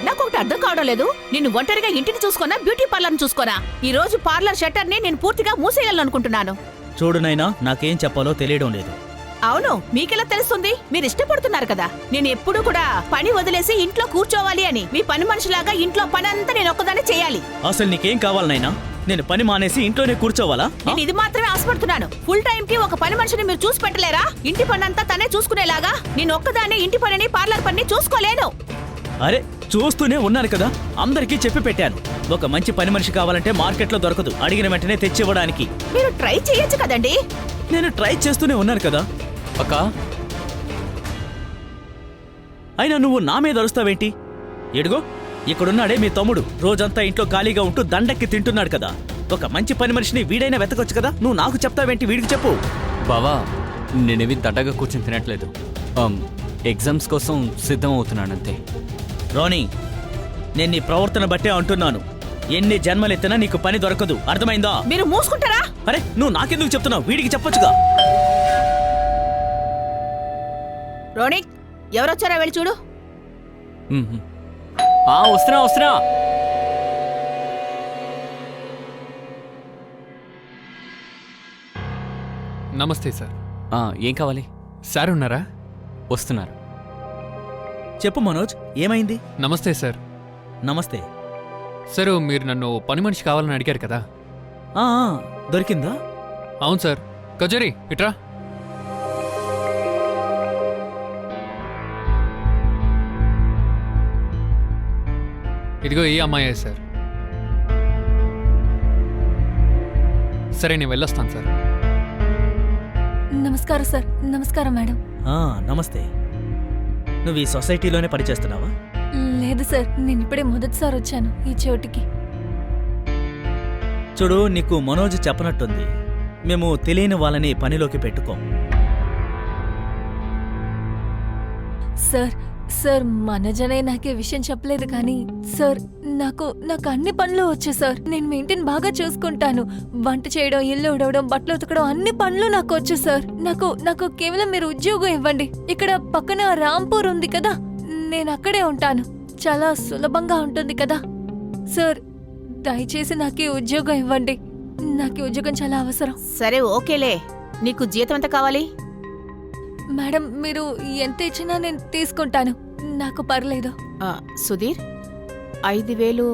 నాకు ఒకటి అర్థం కావడం లేదు. నిన్ను ఒంటరిగా ఇంటిని చూసుకోనా, బ్యూటీ పార్లర్ చూసుకోనా? ఈ రోజు పార్లర్ షట్టర్ ని నేను పూర్తిగా మూసేయాలనుకుంటున్నాను. చూడు నైనా, నాకేం చెప్పాలో తెలియడం లేదు. అవును, మీకెలా తెలుస్తుంది? మీరు ఇష్టపడుతున్నారు కదా. నేను ఎప్పుడూ కూడా పని వదిలేసి ఇంట్లో కూర్చోవాలి అని. మీ పని మనిషిలాగా ఇంట్లో పని అంతా నేను ఒక్కదానే చేయాలి. అసలు నీకేం కావాలి నైనా? నేను పని మానేసి ఇంట్లోనే కూర్చోవాలా? నేను ఇది మాత్రమే ఆశపడుతున్నాను. ఫుల్ టైం కి ఒక పని మనిషిని మీరు చూసి పెట్టలేరా? ఇంటి పని అంతా తనే చూసుకునేలాగా. నేను ఒక్కదానే ఇంటి పనిని పార్లర్ పని చూసుకోలేను. అరే, చూస్తూనే ఉన్నాను కదా, అందరికీ చెప్పి పెట్టాను. ఒక మంచి పని మనిషి కావాలంటే మార్కెట్లో దొరకదు, అడిగిన వెంటనే తెచ్చివ్వడానికి. మీరు ట్రై చేయొచ్చు కదండి. నేను ట్రై చేస్తూనే ఉన్నాను కదా. అక్క, అయినా నువ్వు నా మీద అరుస్తావేంటి? ఎడుగో, ఇక్కడున్నాడే మీ తమ్ముడు. రోజంతా ఇంట్లో ఖాళీగా ఉంటూ దండక్కి తింటున్నాడు కదా. ఒక మంచి పని మనిషిని వీడైనా వెతకొచ్చు కదా. నువ్వు నాకు చెప్తావేంటి? వీడికి చెప్పు. బావా, నేనేవి దడ్డగా కూర్చొని తినట్లేదు. ఎగ్జామ్స్ కోసం సిద్ధం అవుతున్నానంతే. రోనీ, నేను నీ ప్రవర్తన బట్టే అంటున్నాను. ఎన్ని జన్మలెత్తినా నీకు పని దొరకదు, అర్థమైందా? మీరు మూసుకుంటారా? అరే, నువ్వు నాకెందుకు చెప్తున్నావు? వీడికి చెప్పొచ్చుగా. రోనిక్, ఎవరొచ్చారా వెళ్ళి చూడు. వస్తున్నా. నమస్తే సార్. ఏం కావాలి? సార్ ఉన్నారా? వస్తున్నారు. చెప్పు మనోజ్, ఏమైంది? నమస్తే సార్. నమస్తే. సార్, మీరు నన్ను పని మనిషి కావాలని అడిగారు కదా. ఆ, దొరికిందా? అవును సార్. కజరీ ఇట్రా. ఇదిగో ఈ అమ్మాయే సార్. సరే, నేను వెళ్ళొస్తాను సార్. నమస్కారం సార్. నమస్కారం మేడం. నమస్తే. నువ్వు ఈ సొసైటీలోనే పనిచేస్తున్నావా? లేదు సార్, నేను ఇప్పుడే మొదటిసారి వచ్చాను ఈ చోటికి. చూడు, నీకు మనోజ్ చెప్పనట్టుంది, మేము తెలియని వాళ్ళని పనిలోకి పెట్టుకోం. సార్ మనోజనే నాకే విషయం చెప్పలేదు కానీ సార్, నాకు అన్ని పనులు వచ్చు సార్. నేను మీ ఇంటిని బాగా చూసుకుంటాను. వంట చేయడం, ఇల్లు ఉడవడం, బట్టలు ఉతకడం, అన్ని పనులు నాకు వచ్చు సార్. నాకు కేవలం మీరు ఉద్యోగం ఇవ్వండి. ఇక్కడ పక్కన రాంపూర్ ఉంది కదా, నేను అక్కడే ఉంటాను. చాలా సులభంగా ఉంటుంది కదా సార్. దయచేసి నాకు ఉద్యోగం ఇవ్వండి. నాకు ఉద్యోగం చాలా అవసరం. సరే, ఓకేలే. నీకు జీతం ఎంత కావాలి? మేడం, మీరు ఎంత ఇచ్చినా నేను తీసుకుంటాను, నాకు పర్లేదు. సుధీర్, 5,000.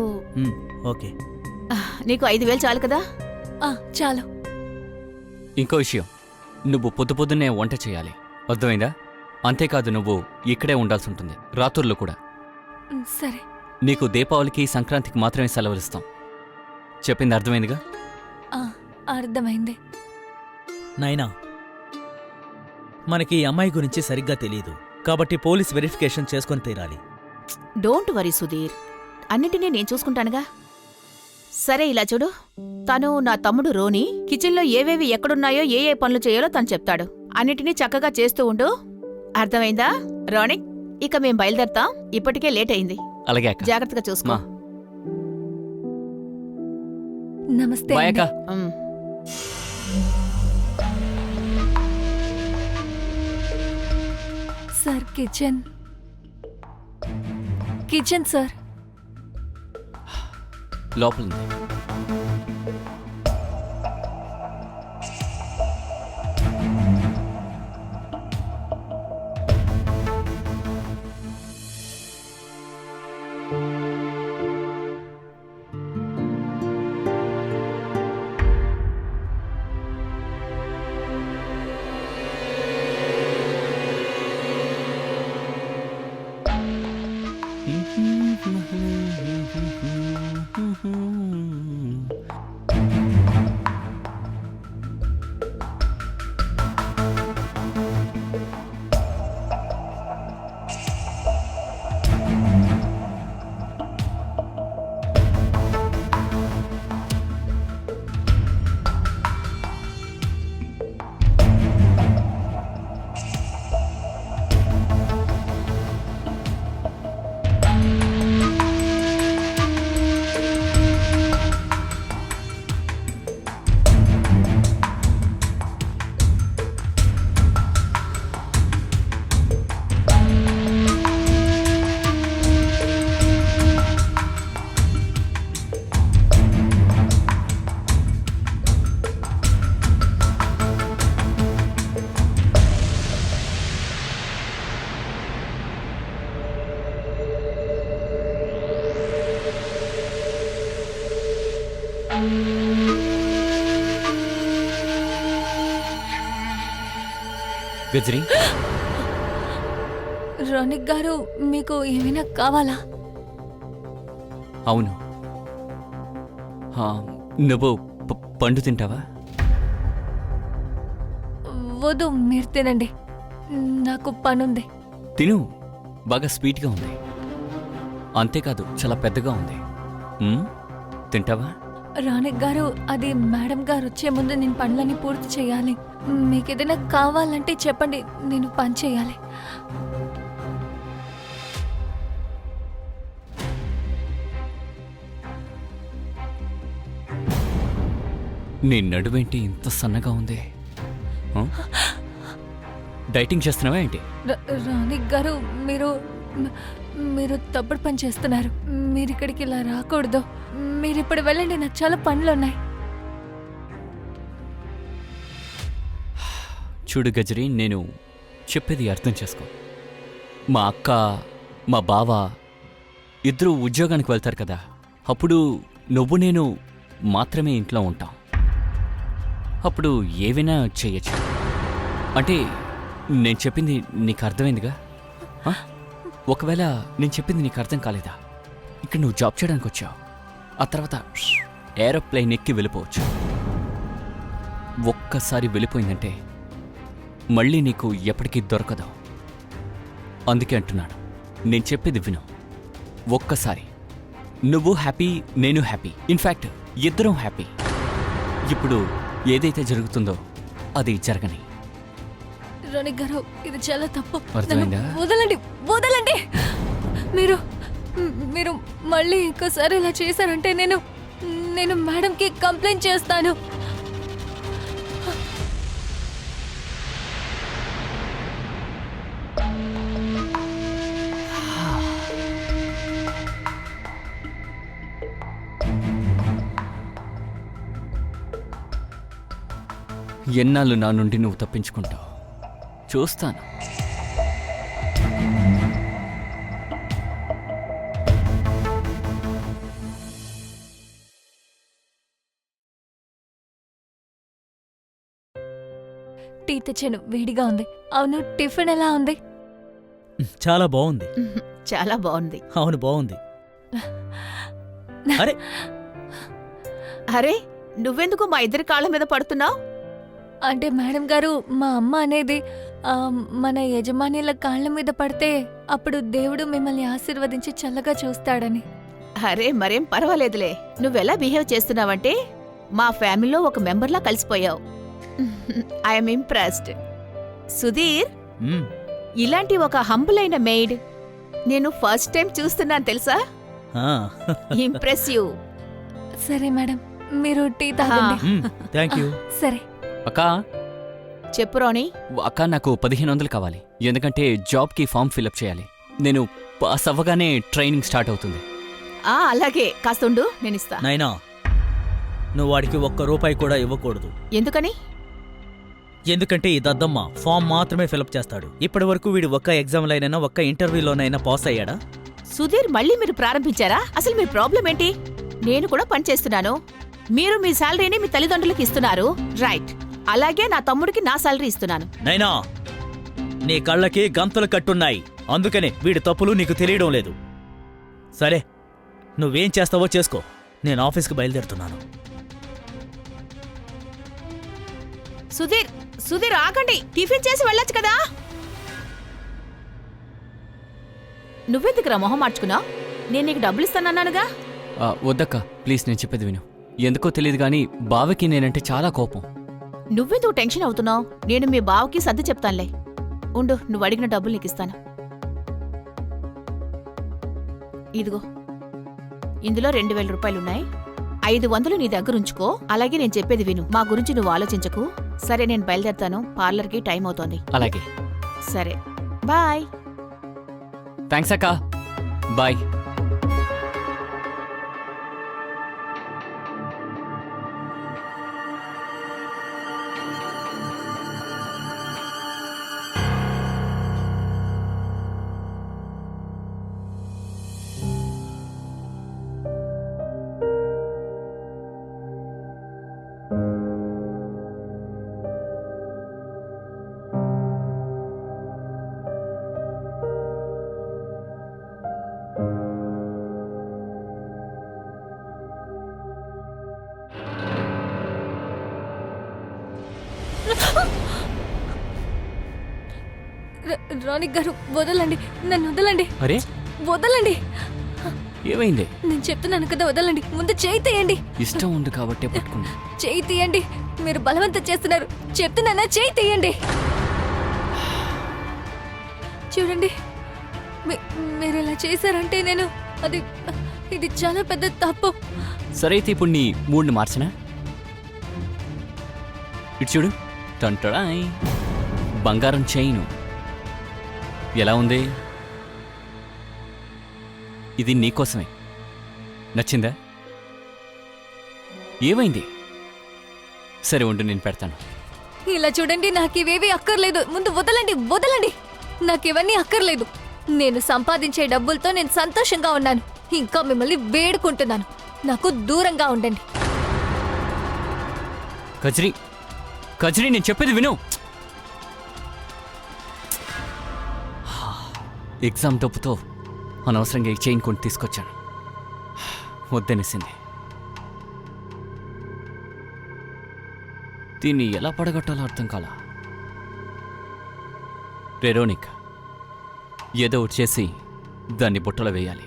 ఓకే. నీకు 5,000 చాలు కదా? చాలు. ఇంకో విషయం, నువ్వు పొద్దున్నే వంట చేయాలి, అర్థమైందా? అంతేకాదు, నువ్వు ఇక్కడే ఉండాల్సి ఉంటుంది, రాత్రుల్లో కూడా. సరే. నీకు దీపావళికి, సంక్రాంతికి మాత్రమే సెలవులిస్తాం. చెప్పింది అర్థమైందిగా? అర్థమైంది. నైనా, మనకి ఈ అమ్మాయి గురించి సరిగ్గా తెలియదు కాబట్టి పోలీస్ వెరిఫికేషన్ చేసుకొని తీరాలి. డోంట్ వరీ సుధీర్, అన్నిటినీ నేను చూసుకుంటానుగా. సరే, ఇలా చూడు. తను నా తమ్ముడు రోనీ. కిచెన్లో ఏవేవి ఎక్కడున్నాయో, ఏ పనులు చేయాలో తను చెప్తాడు. అన్నిటినీ చక్కగా చేస్తూ ఉండు, అర్థమైందా? రోనిక్, ఇక మేం బయలుదేరతాం. ఇప్పటికే లేట్ అయింది. అలాగే అక్క. జాగ్రత్తగా చూసుకో. నమస్తే. బాయ్ అక్క. Sir, kitchen sir. లోపలుంది. గజరి, రోనిక్ గారు మీకు ఏమైనా కావాలా? అవును. నువ్వు పండు తింటావా? వద్దు, మీరు తినండి. నాకు పనుంది. తిను, బాగా స్వీట్గా ఉంది. అంతేకాదు చాలా పెద్దగా ఉంది. తింటావా? రోనిక్ గారు, అది మేడం గారు వచ్చే ముందు నేను పనులన్నీ పూర్తి చేయాలి. మీకు ఏదైనా కావాలంటే చెప్పండి, నేను పని చేయాలి. నీ నడువేంటి ఇంత సన్నగా ఉంది? డైటింగ్ చేస్తున్నావా ఏంటి? రోనిక్ గారు, మీరు తప్పుడు పని చేస్తున్నారు. మీరు ఇక్కడికి ఇలా రాకూడదు. మీరు ఇప్పుడు వెళ్ళండి, నాకు చాలా పనులు ఉన్నాయి. చూడు గజరి, నేను చెప్పేది అర్థం చేసుకో. మా అక్క, మా బావ ఇద్దరు ఉద్యోగానికి వెళ్తారు కదా, అప్పుడు నువ్వు నేను మాత్రమే ఇంట్లో ఉంటాం. అప్పుడు ఏవైనా చెయ్యొచ్చు. అంటే నేను చెప్పింది నీకు అర్థమైందిగా? ఒకవేళ నేను చెప్పింది నీకు అర్థం కాలేదా? ఇక్కడ నువ్వు జాబ్ చేయడానికి వచ్చావు, ఆ తర్వాత ఏరోప్లేన్ ఎక్కి వెళ్ళిపోవచ్చు. ఒక్కసారి వెళ్ళిపోయిందంటే మళ్ళీ నీకు ఎప్పటికీ దొరకదు. అందుకే అంటున్నాను, నేను చెప్పేది విను. ఒక్కసారి నువ్వు హ్యాపీ, నేను హ్యాపీ, ఇన్ఫ్యాక్ట్ ఇద్దరం హ్యాపీ. ఇప్పుడు ఏదైతే జరుగుతుందో అది జరగని. రోనిక్ గారు, ఇది చాలా తప్పు. అర్థమైందా? వదలండి, వదలండి. మీరు మళ్ళీ ఇంకోసారి ఇలా చేశారంటే నేను మేడంకి కంప్లైంట్ చేస్తాను. ఎన్నాళ్ళు నా నుండి నువ్వు తప్పించుకుంటావు చూస్తాను. టీ తెచ్చాను, వేడిగా ఉంది. అవును, టిఫిన్ ఎలా ఉంది? చాలా బాగుంది. చాలా బాగుంది. అవును, బాగుంది. అరే అరే, నువ్వెందుకు మా ఇద్దరి కాళ్ళ మీద పడుతున్నావు? అంటే మేడం గారు, మా అమ్మ అనేది మన యజమానిల కాళ్ళ మీద పడితే అప్పుడు దేవుడు మిమ్మల్ని ఆశీర్వదించి చల్లగా చూస్తాడని. అరే, మరేం పర్వాలేదులే. నువ్వెలా బిహేవ్ చేస్తున్నావంటే మా ఫ్యామిలీలో ఒక మెంబర్లా కలిసిపోయావు. I'm impressed. సుధీర్, మ్మ్. ఇలాంటి ఒక హంబుల్ అయిన మెయిడ్ నేను ఫస్ట్ టైం చూస్తున్నాను తెలుసా. ఆ. ఇంప్రెసివ్. సరే మేడం, మీరు టీ తాగండి. Thank you. సరే. అక్క, చెప్పు రోని. అక్క, నాకు 1500 కావాలి. ఎందుకంటే జాబ్కి ఫామ్ ఫిలప్ చేయాలి. నేను పాస్ అవ్వగానే ట్రైనింగ్ స్టార్ట్ అవుతుంది. అలాగే, కాస్తుండు, నేనిస్తా. నైనా, నువ్వు వాడికి ₹1 కూడా ఇవ్వకూడదు. ఎందుకని? ఎందుకంటే ఈ దద్దమ్మ ఫామ్ మాత్రమే ఫిలప్ చేస్తాడు. ఇప్పటి వరకు వీడు ఒక్క ఎగ్జామ్లోనైనా ఒక్క ఇంటర్వ్యూలోనైనా పాస్ అయ్యాడా? సుధీర్, మళ్ళీ మీరు ప్రారంభించారా? అసలు మీ ప్రాబ్లం ఏంటి? నేను కూడా పని చేస్తున్నాను. మీరు మీ శాలరీని మీ తల్లిదండ్రులకు ఇస్తున్నారు, రైట్? అలాగే నా తమ్ముడికి నా శాలరీ ఇస్తున్నాను. నైనా, నీ కళ్ళకి గంతలు కట్టున్నాయి. అందుకనే వీడి తప్పులు నీకు తెలియడం లేదు. సరే, నువ్వేం చేస్తావో చేసుకో. నేను ఆఫీస్కి బయలుదేరుతున్నాను. సుధీర్, సుధీర్ ఆగండి. టిఫిన్ చేసి వెళ్ళొచ్చు కదా. నువ్వెందుకురా మొహం మార్చుకున్నావు? నేను నీకు డబ్బులు ఇస్తానన్నానుగా. వద్దక్క, ప్లీజ్, నేను చెప్పేది విను. ఎందుకో తెలియదు కానీ బావకి నేనంటే చాలా కోపం. నువ్వెందుకు టెన్షన్ అవుతున్నావు? నేను మీ బావకి సర్ది చెప్తానులే. ఉండు, నువ్వు అడిగిన డబ్బులు నీకు ఇస్తాను. ఇదిగో, ఇందులో 2000 రూపాయలున్నాయి. 500 నీ దగ్గర ఉంచుకో. అలాగే నేను చెప్పేది విను. మా గురించి నువ్వు ఆలోచించకు. సరే, నేను బయలుదేరుతాను. పార్లర్కి టైం అవుతోంది. అలాగే. సరే, బాయ్. థ్యాంక్స్ అక్క, బాయ్. రోనిక్ గారు వదలండి, నన్ను వదలండి, అరే వదలండి. ఏమైంది? నేను చెప్తున్నాను కదా వదలండి. ముందు చేయి తీయండి. ఇష్టం ఉంది కాబట్టే పట్టుకున్నా. చేయి తీయండి. మీరు బలవంతం చేస్తున్నారు. చెప్తున్నానా, చేయి తీయండి. చూడండి, మీరు ఇలా చేశారంటే నేను ఇది చాలా పెద్ద తప్పు. సరే అయితే ఇప్పుడు నీ మూడ్ని మార్చనా? ఇటు చూడు, టంటడాయ్, బంగారం చైను ఎలా ఉంది? ఇది నీకోసమే. నచ్చిందా? ఏమైంది? సరే ఉండు, నేను పెడతాను. ఇలా చూడండి, నాకు ఇవేవి అక్కర్లేదు. ముందు వదలండి, వదలండి. నాకు ఇవన్నీ అక్కర్లేదు. నేను సంపాదించే డబ్బులతో నేను సంతోషంగా ఉన్నాను. ఇంకా మిమ్మల్ని వేడుకుంటున్నాను, నాకు దూరంగా ఉండండి. కజ్రీ, కజ్రీ, నేను చెప్పేది విను. ఎగ్జామ్ డబ్బుతో అనవసరంగా ఈ చైన్ కొని తీసుకొచ్చాను. వద్దనేసింది. దీన్ని ఎలా పడగట్టాలో అర్థం కాలా. రెరోనిక్, ఏదో ఒకటి చేసి దాన్ని బుట్టలో వేయాలి.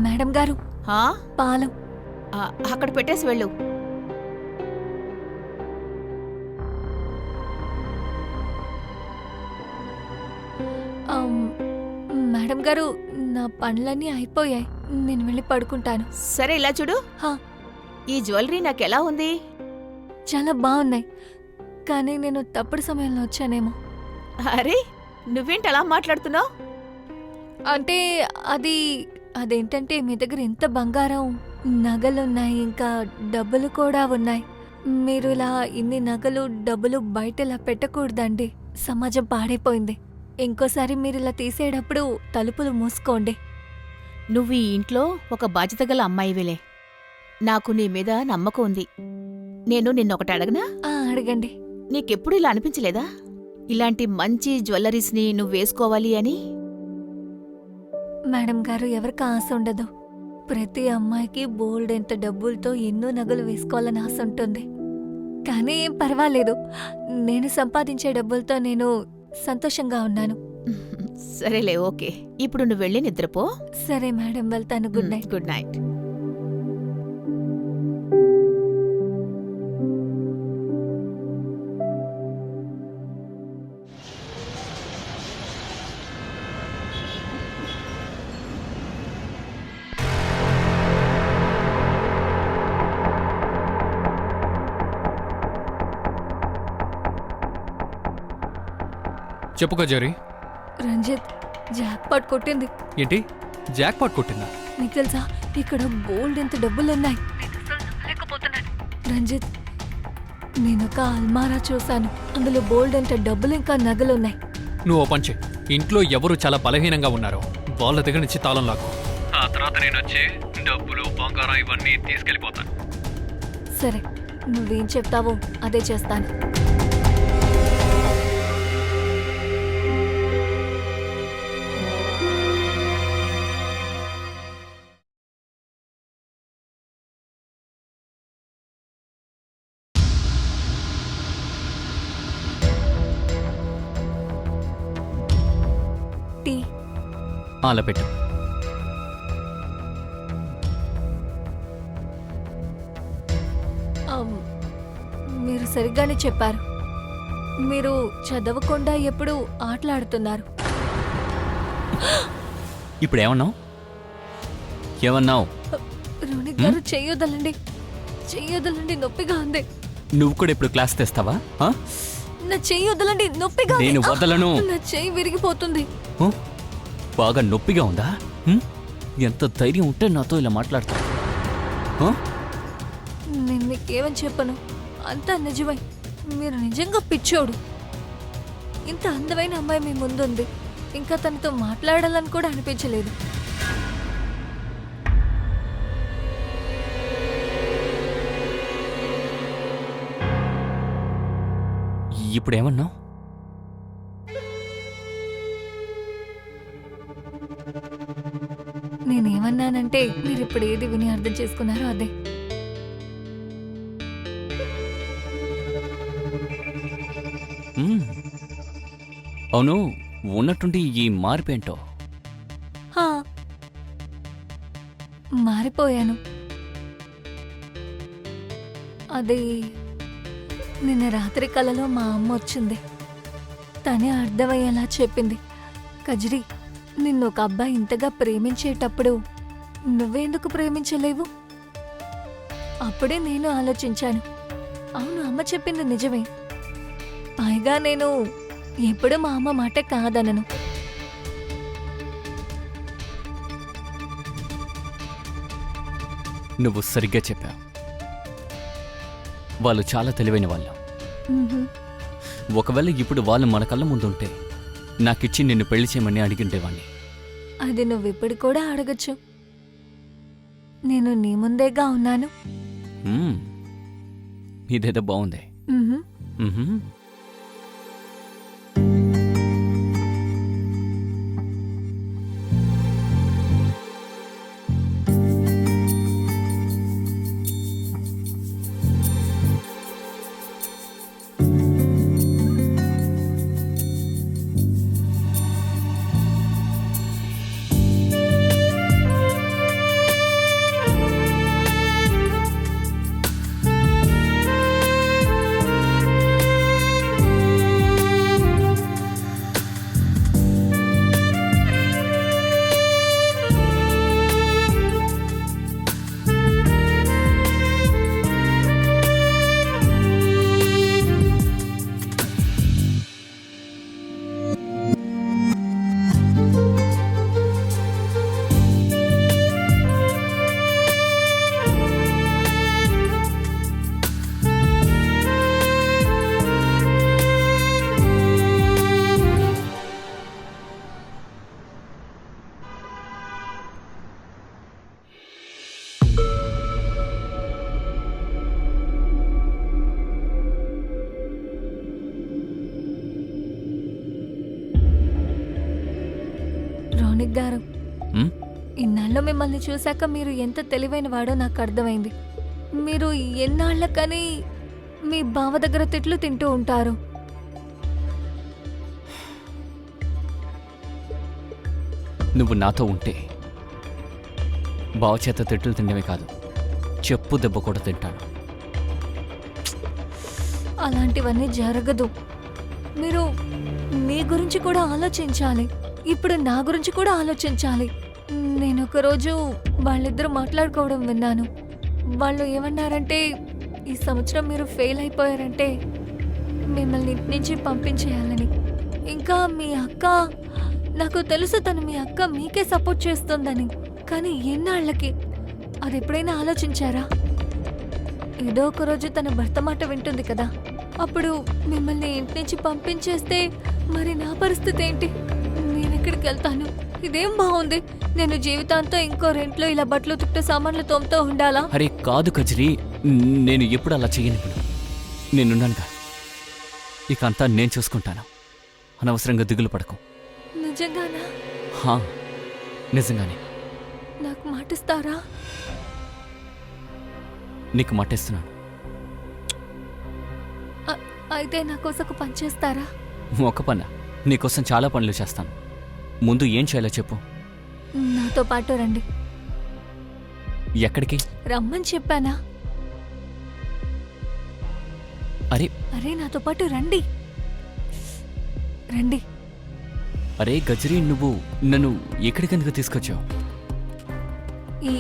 మేడం గారు, హా? పాలు. అక్కడ పెట్టేసి వెళ్ళు. మేడం గారు, నా పనులన్నీ అయిపోయాయి. నేను వెళ్ళి పడుకుంటాను. సరే ఇలా చూడు, హా. ఈ జ్యువెలరీ నాకెలా ఉంది? చాలా బాగున్నాయి, కానీ నేను తప్పుడు సమయంలో వచ్చానేమో. అరే, నువ్వేంటి అలా మాట్లాడుతున్నావు? అంటే అదేంటంటే మీ దగ్గర ఎంత బంగారం, నగలున్నాయి, ఇంకా డబ్బులు కూడా ఉన్నాయి. మీరు ఇలా ఇన్ని నగలు, డబ్బులు బయట ఇలా పెట్టకూడదండి. సమాజం పాడైపోయింది. ఇంకోసారి మీరు ఇలా తీసేటప్పుడు తలుపులు మూసుకోండి. నువ్వు ఈ ఇంట్లో ఒక బాధ్యత గల అమ్మాయివిలే. నాకు నీ మీద నమ్మకం ఉంది. నేను నిన్నొకటి అడగనా? అడగండి. నీకెప్పుడు ఇలా అనిపించలేదా, ఇలాంటి మంచి జ్యువెలరీస్ని నువ్వు వేసుకోవాలి అని? మేడం గారు, ఎవరికి ఆశ ఉండదు. ప్రతి అమ్మాయికి బోల్డ్ ఎంత డబ్బులతో ఎన్నో నగలు వేసుకోవాలని ఆశ ఉంటుంది. కానీ ఏం పర్వాలేదు, నేను సంపాదించే డబ్బులతో నేను సంతోషంగా ఉన్నాను. సరేలే, ఓకే. ఇప్పుడు నువ్వు వెళ్ళి నిద్రపో. సరే మేడం, వెళ్తాను. Good night. Good night. చెప్పు కజేరి. రంజిత్, జాక్పాట్ కొట్టింది. ఏంటి, జాక్ పాట్ కొట్టిందా? నీకు తెలుసా, ఇక్కడ బోల్డ్ ఎంత డబ్బులున్నాయి. రంజిత్, నేను ఒక అల్మారా చూశాను. అందులో బోల్డ్ ఎంత డబ్బులు ఇంకా నగలున్నాయి. నువ్వు ఓ పంచే. ఇంట్లో ఎవరు చాలా బలహీనంగా ఉన్నారో వాళ్ళ దగ్గర నుంచి తాళం లాక్కు. ఆ తర్వాత నేను వచ్చి డబ్బులు, బంగారం ఇవన్నీ తీసుకెళ్ళిపోతాను. సరే, నువ్వేం చెప్తావో అదే చేస్తాను. టీ అలా పెట్టు. మీరు సరిగ్గానే చెప్పారు. మీరు చదవకుండా ఎప్పుడు ఆటలాడుతున్నారు. ఇప్పుడు ఏమన్నావు? ఏమన్నావు? రోనిక్ గారు, చెయ్యొదలండి, చెయ్యొదలండి, నొప్పిగా ఉంది. నువ్వు కూడా ఇప్పుడు క్లాస్ తెస్తావా? నా చెయ్యి వదలండి, నొప్పిగా ఉంది. నేను వదలను. నా చెయ్యి విరిగిపోతుంది. బాగా నొప్పిగా ఉందా? ఎంత ధైర్యం ఉంటే నాతో ఇలా మాట్లాడతావు? ఆ? నేను మీకేమని చెప్పను, అంతా నిజమై. మీరు నిజంగా పిచ్చోడు. ఇంత అందమైన అమ్మాయి మీ ముందుంది, ఇంకా తనతో మాట్లాడాలని కూడా అనిపించలేదు. ఇప్పుడేమన్నావు? నేనేమన్నానంటే మీరు ఇప్పుడు ఏది విని అర్థం చేసుకున్నారో అదే. మ్మ్. అవును, ఉన్నట్టుండి ఈ మార్పేంటో? హా, మారిపోయాను. అది నిన్న రాత్రి కలలో మా అమ్మ వచ్చింది. తనే అర్థమయ్యేలా చెప్పింది. కజ్రీ, నిన్ను ఒక అబ్బాయి ఇంతగా ప్రేమించేటప్పుడు నువ్వెందుకు ప్రేమించలేవు? అప్పుడే నేను ఆలోచించాను, అవును, అమ్మ చెప్పింది నిజమే. పైగా నేను ఎప్పుడు మా అమ్మ మాట కాదనను. నువ్వు సరిగ్గా చెప్పావు. వాళ్ళు చాలా తెలివైన వాళ్ళు. మ్హూ. ఒకవేళ ఇప్పుడు వాళ్ళు మన కళ్ళ ముందుంటే నాకిచ్చి నిన్ను పెళ్లి చేయమని అడిగిండేవాణ్ణి. అది నువ్విప్పుడు కూడా అడగచ్చు. నేను నీ ముందేగా ఉన్నాను. మ్మ్. ఇదేదో బాగుంది. మ్హూ. మ్హూ. రోనిక్ గారు, మ్మ్? ఇన్నాళ్ళు మిమ్మల్ని చూశాక మీరు ఎంత తెలివైన వాడో నాకు అర్థమైంది. మీరు ఎన్నాళ్ళకని మీ బావ దగ్గర తిట్లు తింటూ ఉంటారు. నువ్వు నాతో ఉంటే బావచేత తిట్టులు తిండమే కాదు, చెప్పు దెబ్బ కూడా తింటాను. అలాంటివన్నీ జరగదు. మీరు మీ గురించి కూడా ఆలోచించాలి. ఇప్పుడు నా గురించి కూడా ఆలోచించాలి. నేను ఒకరోజు వాళ్ళిద్దరూ మాట్లాడుకోవడం విన్నాను. వాళ్ళు ఏమన్నారంటే, ఈ సంవత్సరం మీరు ఫెయిల్ అయిపోయారంటే మిమ్మల్ని ఇంటి నుంచి పంపించేయాలని. ఇంకా మీ అక్క, నాకు తెలుసు తను మీ అక్క మీకే సపోర్ట్ చేస్తుందని. కానీ ఎన్నాళ్ళకి? అది ఎప్పుడైనా ఆలోచించారా? ఏదో ఒక రోజు తన భర్త మాట వింటుంది కదా, అప్పుడు మిమ్మల్ని ఇంటి నుంచి పంపించేస్తే మరి నా పరిస్థితి ఏంటి? నేనెక్కడికి వెళ్తాను? ఇదేం బాగుంది. నేను జీవితాంతో ఇంకో రెంట్లో ఇలా బట్టలు తుట్టే సామాన్లు తోముతూ ఉండాలా? అరే కాదు కజరీ, నేను ఎప్పుడు అలా చెయ్యను. ఇప్పుడు నేనున్నానుగా, ఇక అంతా నేను చూసుకుంటాను. అనవసరంగా దిగులు పడకు. నిజంగానా? హా, నిజంగానే. నాకు మాటిస్తారా? నీకు మట్టేస్తున్నాను. అయితే నా కోసం ఒక పని చేస్తారా? ఒక పన్న నీకోసం చాలా పనులు చేస్తాను. ముందు ఏం చేయాలో చెప్పు. నాతో పాటు రండి. ఎక్కడికి రమ్మని చెప్పానా? అరే అరే నాతో పాటు రండి. రండి. అరే గజరీ, నువ్వు నన్ను ఎక్కడికెందుకు తీసుకొచ్చావు? ఈ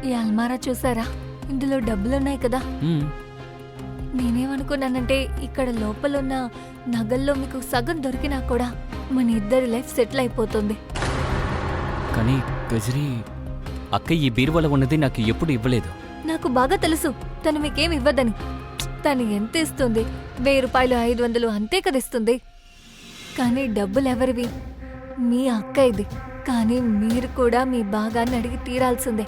ఈ అల్మారా చూసారా? ఇందులో డబ్బులున్నాయి కదా. మ్మ్. నేనేమనుకున్నానంటే, ఇక్కడ లోపలున్న నగల్లో మీకు సగం దొరికినా కూడా మన ఇద్దరి లైఫ్ సెటిల్ అయిపోతుంది. కానీ గజరీ, అక్క ఈ బీరువాలో ఉన్నది నాకు ఎప్పుడు ఇవ్వలేదు. నాకు బాగా తెలుసు తను మీకేం ఇవ్వదని. తను ఎంత ఇస్తుంది? 1000 రూపాయలు, 500 అంతే కదా ఇస్తుంది. కానీ డబ్బులు ఎవరివి? మీ అక్క ఇది. కానీ మీరు కూడా మీ భాగాన్ని అడిగి తీరాల్సిందే.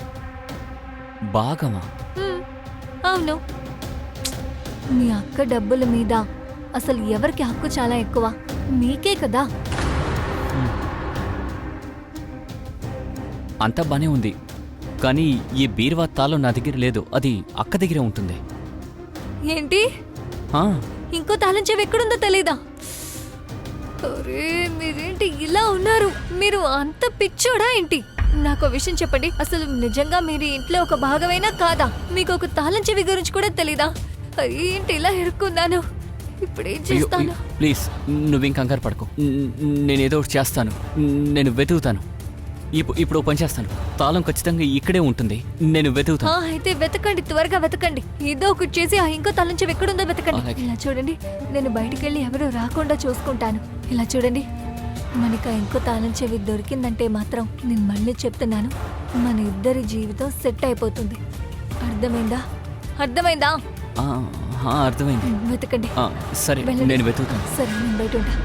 బాగమా? హ్మ్, అవును. మీ అక్క డబ్బుల మీద అసలు ఎవరికి హక్కు చాలా ఎక్కువ? మీకే కదా. అంతా బానే ఉంది, కానీ ఈ బీరువా తాళం నా దగ్గర లేదు. అది అక్క దగ్గరే ఉంటుంది. ఏంటి? ఆ, ఇంకో తాళం చెవి ఎక్కడుందో తెలీదా? అరే మీరేంటి ఇలా ఉన్నారు? మీరు అంత పిచ్చోడా ఏంటి? నాకు విషయం చెప్పండి, అసలు నిజంగా మీరు ఇంట్లో ఒక భాగమైనా కాదా? మీకు ఒక తాళం చెవి గురించి కూడా తెలీదా? ఏంటి ఇలా ఇరుక్కున్నాను? ఇప్పుడేం అయ్యో, చేస్తాను? ప్లీజ్ నువ్వేం కంగారు పడకు. నేనేదో ఒకటి చేస్తాను. నేను వెతుకుతాను. ఇప్పుడు ఓ పని చేస్తాను. తాళం ఖచ్చితంగా ఇక్కడే ఉంటుంది. నేను వెతుకుతాను. అయితే వెతకండి, త్వరగా వెతకండి. ఏదో ఒకటి చేసి ఆ ఇంకో తాళం చెవి ఎక్కడుందో వెతకండి. అలాగే. ఇలా చూడండి, నేను బయటికి వెళ్ళి ఎవరు రాకుండా చూసుకుంటాను. ఇలా చూడండి, మనకి ఆ ఇంకో తాళం చెవి దొరికిందంటే మాత్రం నేను మళ్ళీ చెప్తున్నాను, మన ఇద్దరి జీవితం సెట్ అయిపోతుంది. అర్థమైందా? అర్థమైందా? ఆ, అర్థమైంది. వెతకండి. సరే, వెళ్ళండి. నేను వెతుకుతాను. సరే, నేను బయట ఉంటా.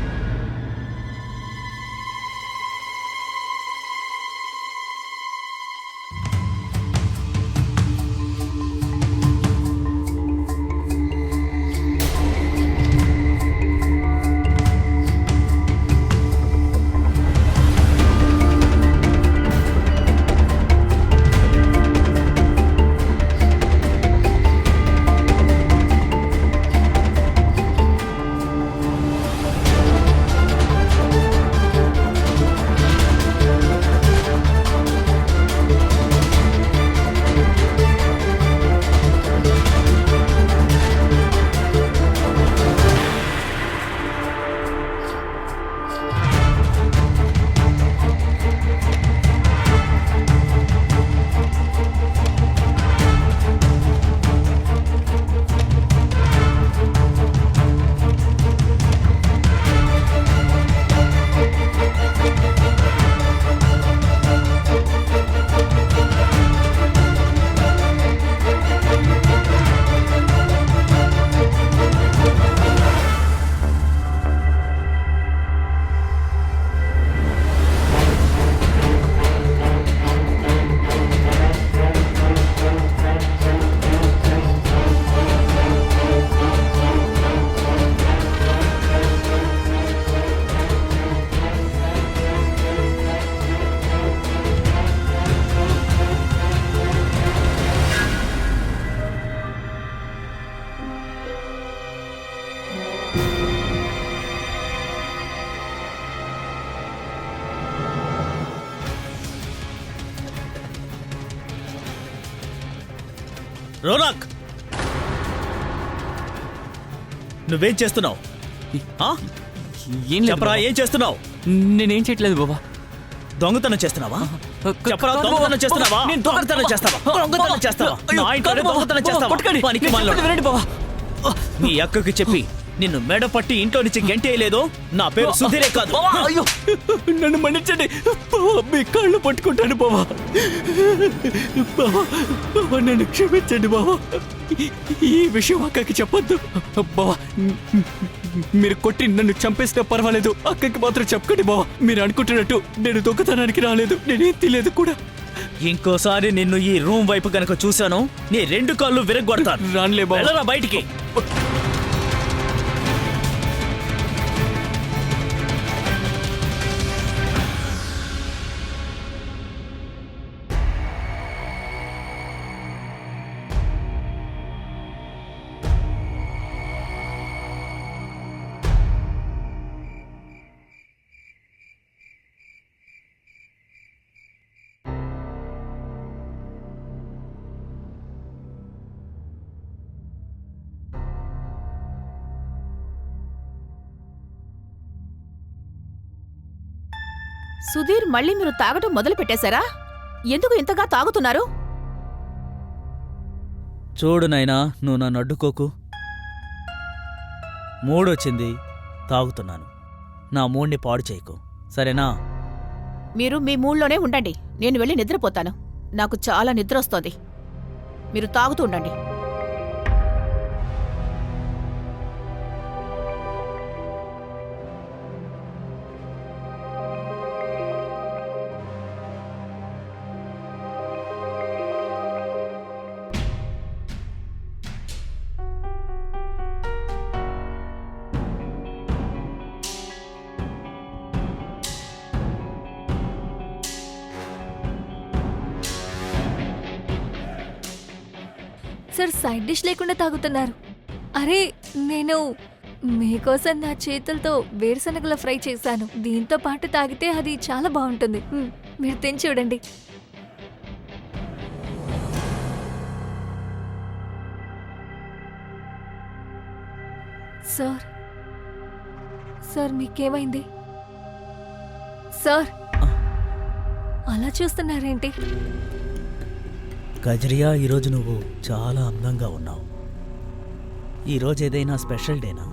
రోనక్, నువ్వేం చేస్తున్నావు? ఏం లేదు చెప్పరా, బావా. ఏం చేస్తున్నావు? నేనేం చేయట్లేదు బాబా. దొంగతనం చేస్తున్నావా? చెప్పరా, కాదు దొంగతనం బావా. చేస్తున్నావా? నేను దొంగతనం చేస్తావా? దొంగతనం చేస్తావా? నా ఇంట్లోనే దొంగతనం చేస్తావా? పనికి మాలినోడా. బాబా. మీ అక్కకి చెప్పి నిన్ను మెడ పట్టి ఇంట్లో నుంచి గెంటేయలేదు. నా పేరు సుధీరే కాదు. అయ్యో, నన్ను మన్నించండి బావా. మీ కాళ్ళు పట్టుకుంటాను బావా. బావా, బావా, నన్ను క్షమించండి బావా. ఈ విషయం అక్కకి చెప్పొద్దు బావా. మీరు కొట్టి నన్ను చంపేసినా పర్వాలేదు, అక్కకి మాత్రం చెప్పకండి బావా. మీరు అనుకుంటున్నట్టు నేను దొంగతనానికి రాలేదు, నేనేం తెలియదు కూడా. ఇంకోసారి నిన్ను ఈ రూమ్ వైపు కనుక చూశాను, నీ 2 కాళ్ళు విరగ్గొడతాను. రానులే బావా. వెళ్ళరా బయటికి. సుధీర్, మళ్ళీ మీరు తాగటం మొదలు పెట్టేశారా? ఎందుకు ఇంతగా తాగుతున్నారు? చూడు నైనా, నువ్వు నన్ను అడ్డుకోకు. మూడొచ్చింది, తాగుతున్నాను. నా మూడ్ని పాడు చేయకు, సరేనా? మీరు మీ మూడ్లోనే ఉండండి, నేను వెళ్ళి నిద్రపోతాను. నాకు చాలా నిద్ర వస్తోంది. మీరు తాగుతూ ఉండండి. సార్ సైడ్ డిష్ లేకుండా తాగుతున్నారు. అరే నేను మీకోసం నా చేతులతో వేరుశనగల ఫ్రై చేశాను. దీంతో పాటు తాగితే అది చాలా బాగుంటుంది. మీరు తిని చూడండి. సార్ సార్ మీకేమైంది సార్? అలా చూస్తున్నారేంటి? కజరియా, ఈరోజు నువ్వు చాలా అందంగా ఉన్నావు. ఈరోజు ఏదైనా స్పెషల్ డేనా?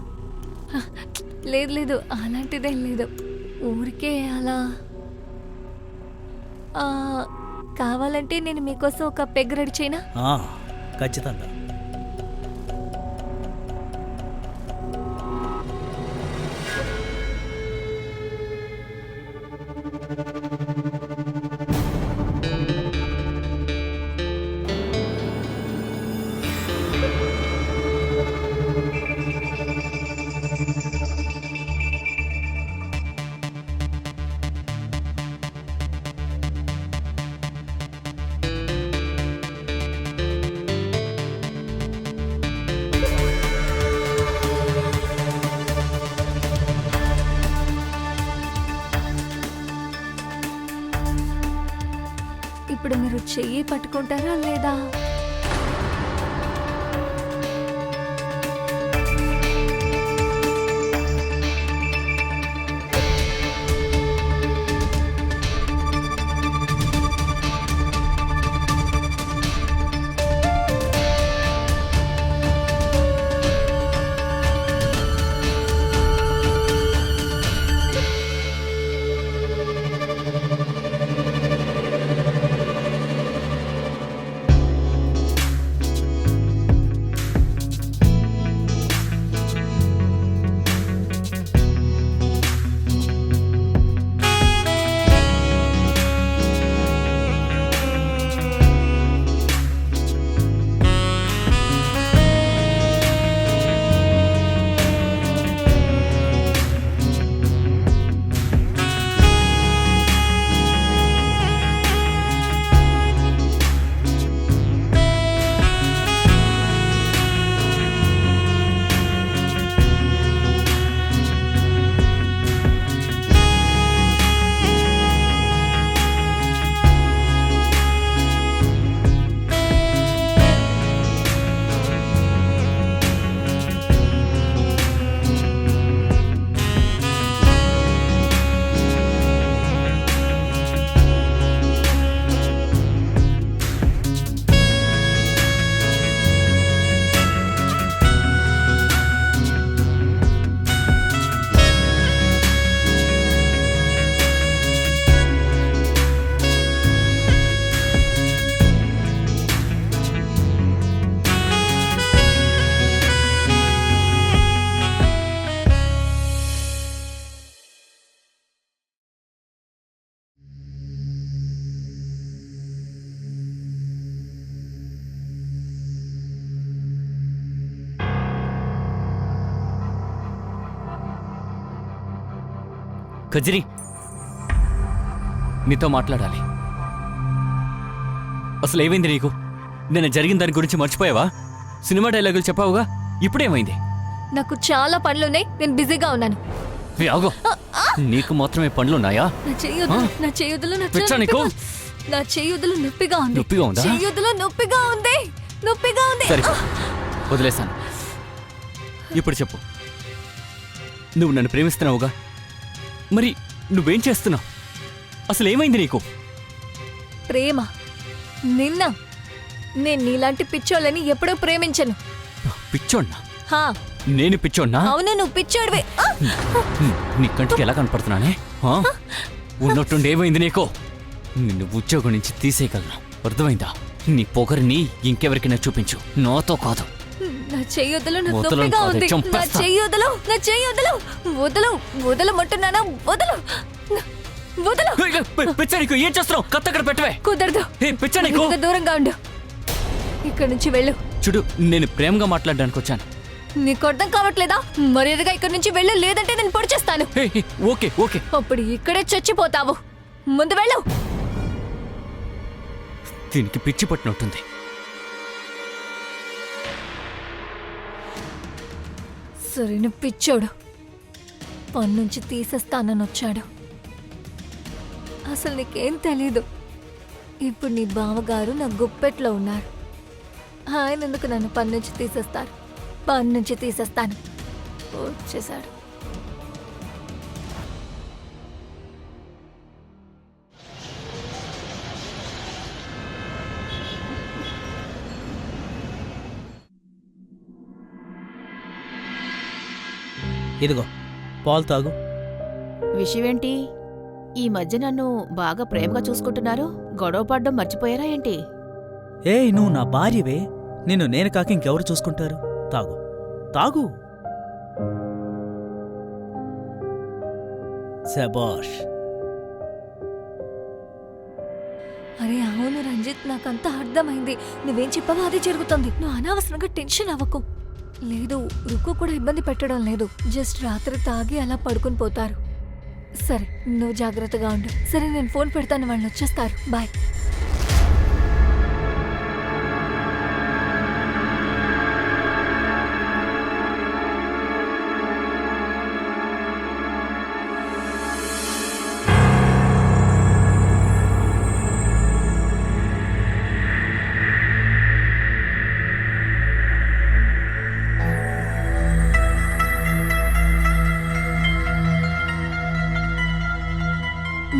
లేదు లేదు, అలాంటిదేం లేదు. ఊరికే అలా. కావాలంటే నేను మీకోసం ఒక పెగ్ రెడీ చేయనా? ఖచ్చితంగా. ఇప్పుడు మీరు చెయ్యి పట్టుకుంటారా లేదా? కజరి, నీతో మాట్లాడాలి. అసలు ఏమైంది నీకు? నేను జరిగిన దాని గురించి మర్చిపోయావా? సినిమా డైలాగులు చెప్పావుగా, ఇప్పుడేమైంది? నాకు చాలా పనులున్నాయి, నేను బిజీగా ఉన్నాను. ఆగో, నీకు మాత్రమే పనులున్నాయా? నా చేయుదులు నా చేయుదులు నొప్పిగా ఉంది. నొప్పిగా ఉందా? చేయుదులు నొప్పిగా ఉంది. సరే, వదిలేశాను. ఇప్పుడు చెప్పు, నువ్వు నన్ను ప్రేమిస్తున్నావుగా, మరి నువ్వేం చేస్తున్నావు? అసలు ఏమైంది నీకు? ప్రేమ? నిన్న నేను నీలాంటి పిచ్చోళ్ళని ఎప్పుడూ ప్రేమించను. పిచ్చోడ్నా? హా, నేను పిచ్చోడ్నా? అవును, నువ్వు పిచ్చోడివే. నీ కంటికి ఎలా కనపడుతున్నానే? ఉన్నట్టుండి ఏమైంది నీకు? నిన్ను ఉద్యోగం నుంచి తీసేయగలను. అర్థమైందా? నీ పొగరిని ఇంకెవరికైనా చూపించు, నాతో కాదు. నా చెయ్యొదలు, నాకు వదలను నొప్పిగా కాదే, ఉంది. నా చంపేస్తా. చెయ్యొదలు, నా చెయ్యొదలు, వదలు, వదలమంటున్నానా? వదలు, వదలు. పిచ్చా నీకు ఏం చేస్తున్నావు? కత్తక్కడ పెట్టవే. కుదరదు. పిచ్చా నీకు. ఇంకా దూరంగా ఉండు. ఇక్కడి నుంచి వెళ్ళు. చూడు, నేను ప్రేమగా మాట్లాడడానికి వచ్చాను. నీకు అర్థం కావట్లేదా? మర్యాదగా ఇక్కడి నుంచి వెళ్ళు, లేదంటే నేను పొడి చేస్తాను. Okay okay. అప్పుడు ఇక్కడే చచ్చిపోతావు. ముందు వెళ్ళు. దీనికి పిచ్చి పట్టినట్టుంది. సరైన పిచ్చోడు. పని నుంచి తీసేస్తానని వచ్చాడు. అసలు నీకేం తెలీదు. ఇప్పుడు నీ బావగారు నా గుప్పెట్లో ఉన్నారు. ఆయన ఎందుకు నన్ను పని నుంచి తీసేస్తారు? పని నుంచి తీసేస్తాను. వచ్చేసాడు. ఇదిగో పాలు తాగు. విషయమేంటి? ఈ మధ్య నన్ను బాగా ప్రేమగా చూసుకుంటున్నారు. గొడవ పడ్డం మర్చిపోయారా ఏంటి? ఏయ్, నువ్వు నా భార్యవే. నిన్ను నేను కాక ఇంకెవరు చూసుకుంటారు? తాగు తాగు. శబాష్. అరే అవును రంజిత్, నాకంతా అర్థమైంది. నువ్వేం చెప్పావో అదే జరుగుతుంది. నువ్వు అనవసరంగా టెన్షన్ అవ్వకు. లేదు, రుక్కు కూడా ఇబ్బంది పెట్టడం లేదు. జస్ట్ రాత్రి తాగి అలా పడుకుని పోతారు. సరే, నువ్వు జాగ్రత్తగా ఉండు. సరే, నేను ఫోన్ పెడతాను, వాళ్ళు వచ్చేస్తారు. బాయ్.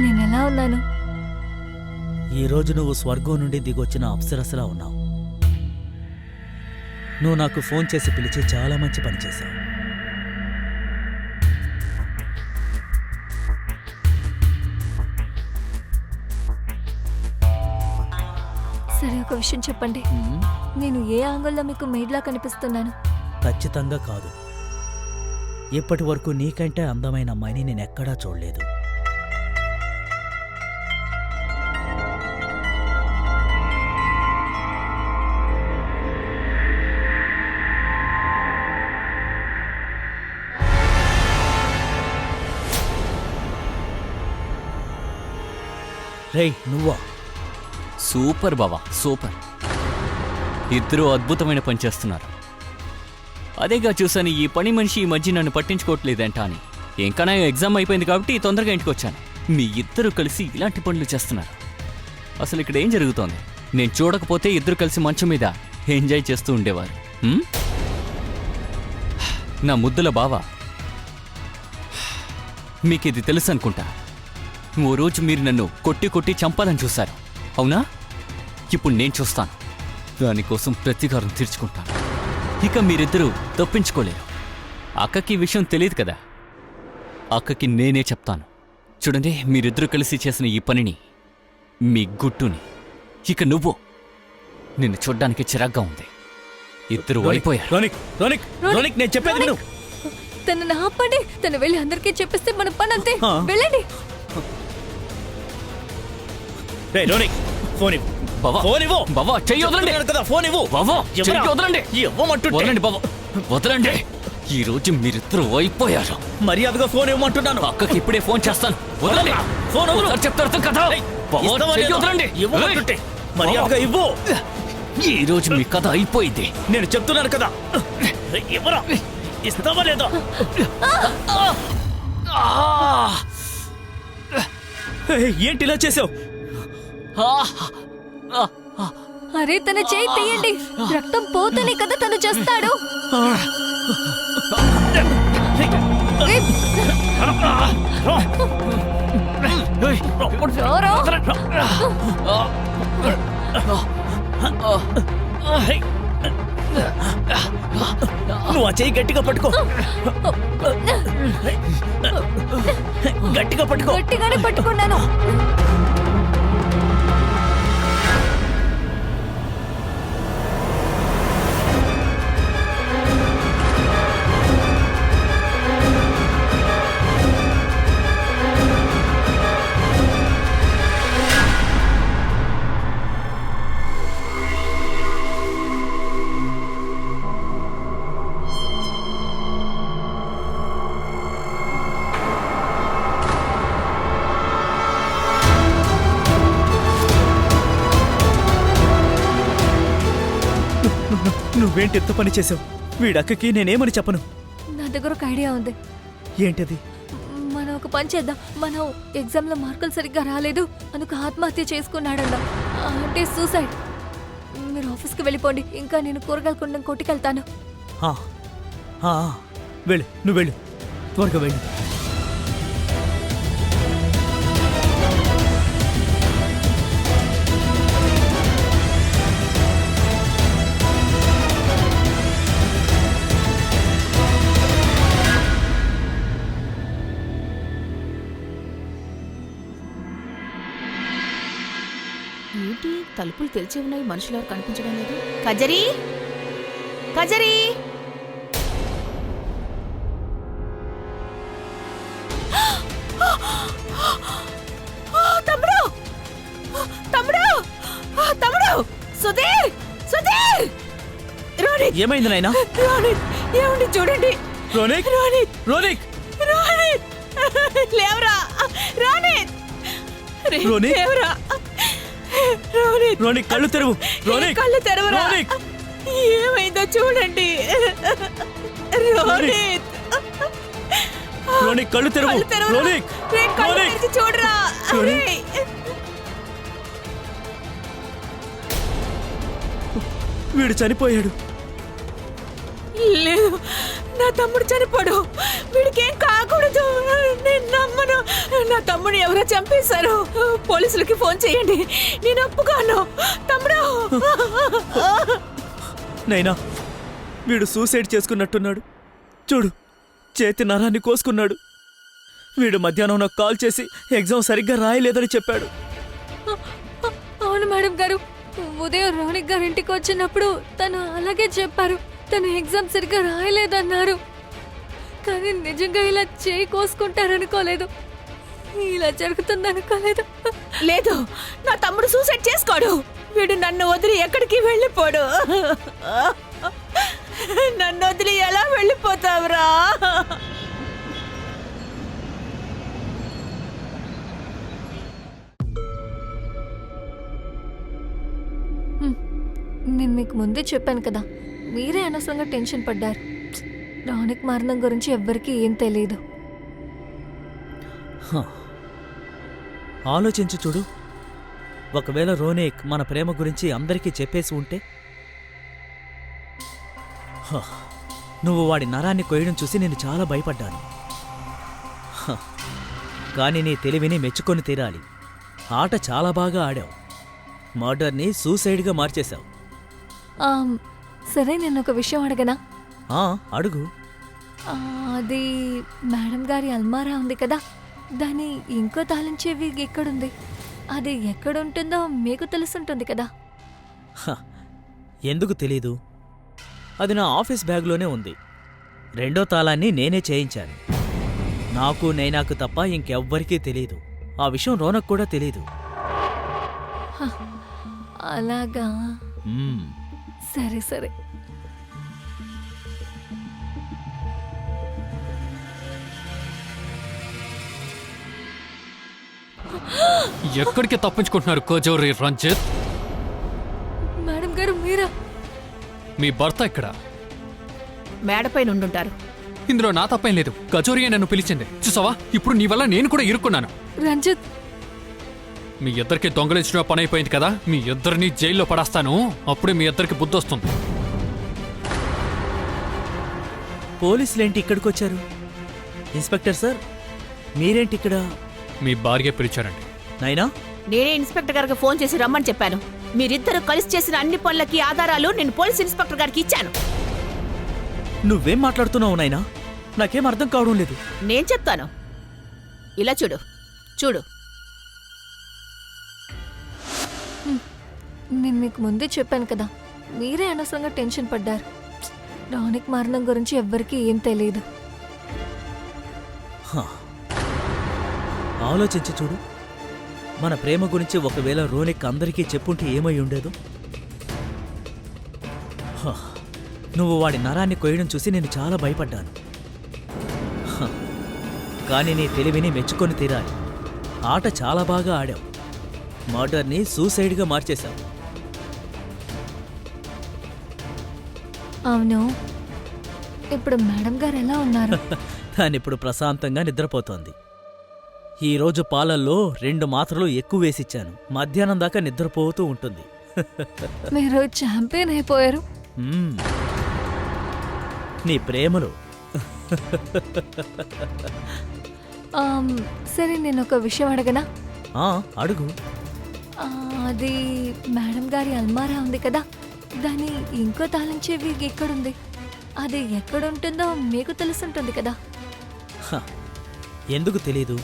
నేనెలా ఉన్నాను? ఈరోజు నువ్వు స్వర్గం నుండి దిగొచ్చిన అప్సరసలా ఉన్నావు. నువ్వు నాకు ఫోన్ చేసి పిలిచి చాలా మంచి పని చేశావు. సరే, ఒక విషయం చెప్పండి. నేను ఏ యాంగిల్లో మీకు మెయిడ్లా కనిపిస్తున్నాను? ఖచ్చితంగా కాదు. ఇప్పటి వరకు నీకంటే అందమైన అమ్మాయిని నేనెక్కడా చూడలేదు. రేయ్, నువ్వా? సూపర్ బావా, సూపర్. ఇద్దరూ అద్భుతమైన పని చేస్తున్నారు. అదేగా చూశాను, ఈ పని మనిషి ఈ మధ్య నన్ను పట్టించుకోవట్లేదంట అని. ఇంకా నా ఎగ్జామ్ అయిపోయింది కాబట్టి తొందరగా ఇంటికి వచ్చాను. మీ ఇద్దరు కలిసి ఇలాంటి పనులు చేస్తున్నారు. అసలు ఇక్కడ ఏం జరుగుతోంది? నేను చూడకపోతే ఇద్దరు కలిసి మంచం మీద ఎంజాయ్ చేస్తూ ఉండేవారు. నా ముద్దుల బావా, మీకు ఇది తెలుసు అనుకుంటా. ఓ రోజు మీరు నన్ను కొట్టి కొట్టి చంపాలని చూశారు, అవునా? ఇప్పుడు నేను చూస్తాను. దానికోసం ప్రతీకారం తీర్చుకుంటాను. ఇక మీరిద్దరూ తప్పించుకోలేరు. అక్కకి ఈ విషయం తెలియదు కదా. అక్కకి నేనే చెప్తాను. చూడండి, మీరిద్దరూ కలిసి చేసిన ఈ పనిని, మీ గుట్టుని. ఇక నువ్వు, నిన్ను చూడ్డానికి చిరాగ్గా ఉంది. ఇద్దరు అయిపోయారు. రోనిక్, రోనిక్, రోనిక్, నేను చెప్పేది విను. తనని ఆపండి. తను వెళ్ళి అందరికీ చెప్పిస్తే మన పని అంతే. వెళ్ళండి. రేయ్ రోనిక్, ఫోన్ ఇవ్వు. బావా, ఫోన్ ఇవ్వు. బావా, చెయ్యి వదలండి కదా, ఫోన్ ఇవ్వు. బావా, ఎవరా? చెయ్యి వదలండి. ఇవ్వమంటుంటే. వదలండి బావా, వదలండి. ఈ రోజు మీరిద్దరూ అయిపోయారు. మర్యాదగా ఫోన్ ఇవ్వమంటున్నాను. అక్కకి ఇప్పుడే ఫోన్ చేస్తాను. వదలండి. ఫోన్ వదలు. ఒకసారి చెప్తారు అర్థం కదా. బావా, ఇస్తావా చెయ్యి లేదా? వదలండి. ఇవ్వమంటుంటే. మర్యాదగా ఇవ్వు. ఈ రోజు మీ కథ అయిపోయింది. నేను చెప్తున్నాను కదా. ఎవరా? ఇస్తావా లేదా? ఏంటి ఇలా చేసావు? అరే, తన చేయి తీయండి. రక్తం పోతేనే కదా తను చేస్తాడు. నువ్వు ఆ చెయ్యి గట్టిగా పట్టుకో. గట్టిగా పట్టుకో. గట్టిగానే పట్టుకున్నాను. నువ్వేంటి ఎంత పని చేసావు? వీడక్కకి నేనేమని చెప్పను. నా దగ్గర ఒక ఐడియా ఉంది. ఏంటది? మనం ఒక పని చేద్దాం. మనం ఎగ్జామ్లో మార్కులు సరిగ్గా రాలేదు, అందుకు ఆత్మహత్య చేసుకున్నాడన్నా, అంటే సూసైడ్. మీరు ఆఫీస్కి వెళ్ళిపోండి, ఇంకా నేను కూరగాయల కొండం కొట్టుకెళ్తాను. ఆ, ఆ, వెళ్ళు, నువ్వు వెళ్ళు, త్వరగా వెళ్ళు. ఏంటి తలుపులు తెరిచి ఉన్నాయి, మనుషులు ఎవరు కనిపించడం లేదు. కజరీ, కజరీ! తమ్ముడు, తమ్ముడు, తమ్ముడు! సుధీర్, సుధీర్! రోనిక్! ఏమైంది నాయనా? రోనిక్, ఏమండి చూడండి. రోనిక్, రోనిక్, రోనిక్, రోనిక్! లేవరా రోనిక్! రోనిక్! లేవరా రోనిక్! రోనిక్, కళ్ళు తెరువు. రోనిక్, కళ్ళు తెరవరా. రోనిక్! ఏమైందో చూడండి. రోనిక్! రోనిక్, కళ్ళు తెరువు. కళ్ళు తెరవరా. రోనిక్, రే, కళ్ళు రోనిక్! తెరిచి చూడరా. రోనిక్! రే. వీడు చనిపోయాడు. లేదు, నా తమ్ముడు చనిపోడు. వీడికేం కాకూడదు. నేను నమ్మను. నా తమ్ముడు ఎవరో చంపేశారు. పోలీసులకి ఫోన్ చేయండి. నేను ఒప్పుకోను. తమ్ముడు! నైనా, వీడు సూసైడ్ చేసుకున్నట్టున్నాడు. చూడు, చేతి నరాన్ని కోసుకున్నాడు. వీడు మధ్యాహ్నం నాకు కాల్ చేసి ఎగ్జామ్ సరిగ్గా రాయలేదని చెప్పాడు. అవును మేడం గారు, ఉదయం రోనిక్ గారి ఇంటికి వచ్చినప్పుడు తను అలాగే చెప్పారు. తను ఎగ్జామ్ సరిగ్గా రాయలేదన్నారు. కానీ నిజంగా ఇలా చేయి కోసుకుంటారనుకోలేదు, ఇలా జరుగుతుందనుకోలేదు. లేదు, నా తమ్ముడు సూసైడ్ చేసుకోడు. వీడు నన్ను వదిలి ఎక్కడికి వెళ్ళిపోడు. నన్ను వదిలి ఎలా వెళ్ళిపోతావురా? నేను మీకు ముందే చెప్పాను కదా, మీరే అనవసరంగా టెన్షన్ పడ్డారు. రోనిక్ మరణం గురించి ఎవ్వరికీ ఏం తెలియదు. ఆలోచించి చూడు, ఒకవేళ రోనిక్ మన ప్రేమ గురించి అందరికీ చెప్పేసి ఉంటే? హ, నువ్వు వాడి నరాన్ని కొయ్యడం చూసి నేను చాలా భయపడ్డాను. హ, కానీ నీ తెలివిని మెచ్చుకొని తీరాలి. ఆట చాలా బాగా ఆడావు. మర్డర్ని సూసైడ్గా మార్చేశావు. సరే, నేను ఒక విషయం అడగనా? అడుగు. అది మేడం గారి అల్మారా ఉంది కదా, దాని ఇంకో తాళం చెవి ఎక్కడుంది? అది ఎక్కడుంటుందో మీకు తెలుసుంటుంది కదా. హ, ఎందుకు తెలీదు? అది నా ఆఫీస్ బ్యాగ్లోనే ఉంది. రెండో తాళాన్ని నేనే చేయించాను. నాకు నైనాకు తప్ప ఇంకెవ్వరికీ తెలీదు. ఆ విషయం రోనక్ కూడా తెలీదు. అలాగా? మ్మ్. సరే సరే. ఎక్కడికి తప్పించుకుంటున్నారు కోజోరి రంజిత్? మేడం గారు, మీరా? మీ భర్త ఇక్కడ. మేడపై నుండుంటారు. ఇందులో నా తప్పేం లేదు. కచోరియే నన్ను పిలిచింది. చూసావా, ఇప్పుడు నీ వల్ల నేను కూడా ఇరుక్కున్నాను. రంజిత్, మీ ఇద్దరికి దొంగలించిన పని అయిపోయింది కదా. మీ ఇద్దరిని జైల్లో పడేస్తాను. అప్పుడే మీ ఇద్దరికి బుద్ధి వస్తుంది. పోలీసులేంటి ఇక్కడికి వచ్చారు? ఇన్స్పెక్టర్ సార్, మీరేంటి ఇక్కడ? మీ భార్య పిలిచారండి. నైనా, నేనే ఇన్స్పెక్టర్ గారికి ఫోన్ చేసి రమ్మని చెప్పాను. మీరిద్దరు కలిసి చేసిన అన్ని పనులకి ఆధారాలు నేను పోలీస్ ఇన్స్పెక్టర్ గారికి ఇచ్చాను. నువ్వేం మాట్లాడుతున్నావు నైనా? నాకేం అర్థం కావడం లేదు. నేను చెప్తాను. ఇలా చూడు, చూడు. నేను మీకు ముందే చెప్పాను కదా, మీరే అనవసరంగా టెన్షన్ పడ్డారు. రోనిక్ మరణం గురించి ఎవ్వరికీ ఏం తెలియదు. హ, ఆలోచించి చూడు, మన ప్రేమ గురించి ఒకవేళ రోనిక్ అందరికీ చెప్పుంటే ఏమై ఉండేదు? హ, నువ్వు వాడి నరాన్ని కొయ్యడం చూసి నేను చాలా భయపడ్డాను. హ, కానీ నీ తెలివిని మెచ్చుకొని తీరాలి. ఆట చాలా బాగా ఆడావు. మర్డర్ని సూసైడ్గా మార్చేశావు. అవును, ఇప్పుడు మేడం గారు ఎలా ఉన్నారు? దానిప్పుడు ప్రశాంతంగా నిద్రపోతోంది. ఈరోజు పాలల్లో 2 మాత్రలు ఎక్కువ వేసిచ్చాను. మధ్యాహ్నం దాకా నిద్రపోతూ ఉంటుంది. మీరు ఛాంపియన్ అయిపోయారు. మ్మ్. నీ ప్రేమలు. సరే, నేను ఒక విషయం అడగనా? ఆ, అడుగు. అది మేడం గారి అల్మారా ఉంది కదా, దాని ఇంకో తాళం చెవి ఎక్కడుంది? అది ఎక్కడుంటుందో మీకు తెలుసుంటుంది కదా. హ, ఎందుకు తెలీదు?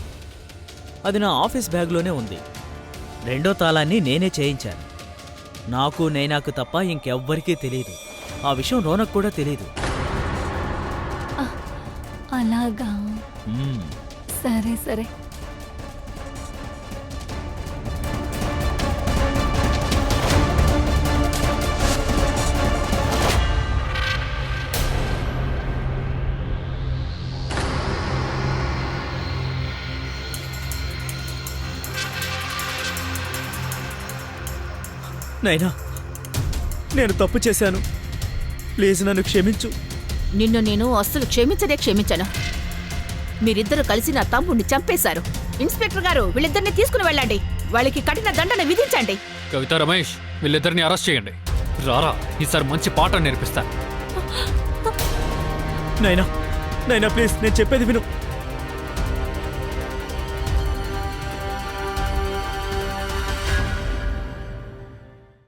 అది నా ఆఫీస్ బ్యాగ్లోనే ఉంది. 2వ తాళాన్ని నేనే చేయించాను. నాకు నైనాకు తప్ప ఇంకెవ్వరికీ తెలీదు. ఆ విషయం రోనకు కూడా తెలీదు. అలాగా? మ్మ్. సరే సరే. నైనా, నేను తప్పు చేశాను. ప్లీజ్ నన్ను క్షమించు. నిన్ను నేను అస్సలు క్షమించను. మీరిద్దరూ కలిసి నా తమ్ముడిని చంపేశారు. ఇన్స్పెక్టర్ గారు, వీళ్ళిద్దరిని తీసుకుని వెళ్ళండి. వాళ్ళకి కఠిన దండన విధించండి. కవిత, రమేష్, వీళ్ళిద్దరిని అరెస్ట్ చేయండి. రారా, ఈసారి మంచి పాఠం నేర్పిస్తాను. నైనా, నైనా ప్లీజ్, నేను చెప్పేది విను.